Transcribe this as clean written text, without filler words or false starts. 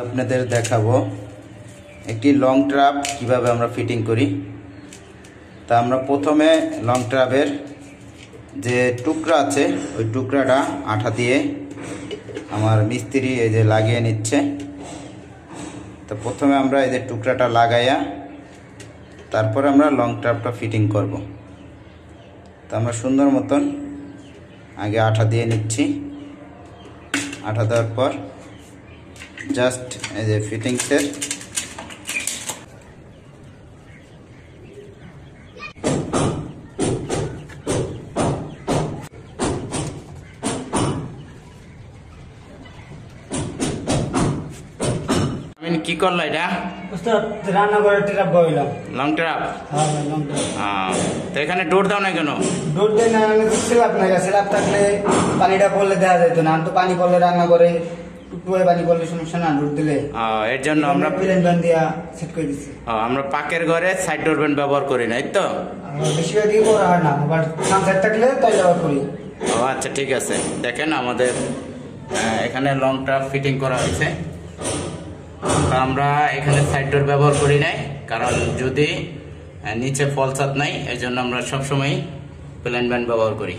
আপনাদের দেখাবো একটি লং ট্রাপ কিভাবে আমরা ফিটিং করি। তা আমরা প্রথমে লং ট্রাপের যে টুকরা আছে ওই টুকরাটা আঠা দিয়ে আমার মিস্ত্রি এই যে লাগিয়ে নিচ্ছে। তো প্রথমে আমরা এই যে টুকরাটা লাগাইয়া তারপর আমরা লং ট্রাপটা ফিটিং করব। তো আমরা সুন্দর মতন আগে আঠা দিয়ে নিচ্ছি। আঠা দেওয়ার পর জাস্ট এই যে ফিটিংসের কি করলো এটা রান্না করে ট্রাপ বইলাম লং ট্রাপ। হ্যাঁ লং ট্রাপ। তো এখানে ডোর দাও না কেন? ডোর দেয় না, স্ল্যাব না, স্ল্যাব থাকলে পানিটা পড়লে দেওয়া যেত না। তো পানি পড়লে রান্না করে টুকটুকে পানি পড়লে সমস্যা না, ডোর দিলে। এর জন্য আমরা প্লেন ব্যান্ড দিয়া সেট করে দিচ্ছি। আমরা পাকের ঘরে সাইড ডোর ব্যান্ড ব্যবহার করি না, এই তো বেশিরভাগই করা হয় না, বাট সানসাইড থাকলে তাই ব্যবহার করি। আচ্ছা ঠিক আছে। দেখেন আমাদের এখানে লং ট্রাপ ফিটিং করা হয়েছে। আমরা এখানে সাইড ডোর ব্যবহার করি নাই, কারণ যদি নিচে ফলসাদ নাই, এই জন্য আমরা সবসময় প্লেন ব্যান্ড ব্যবহার করি।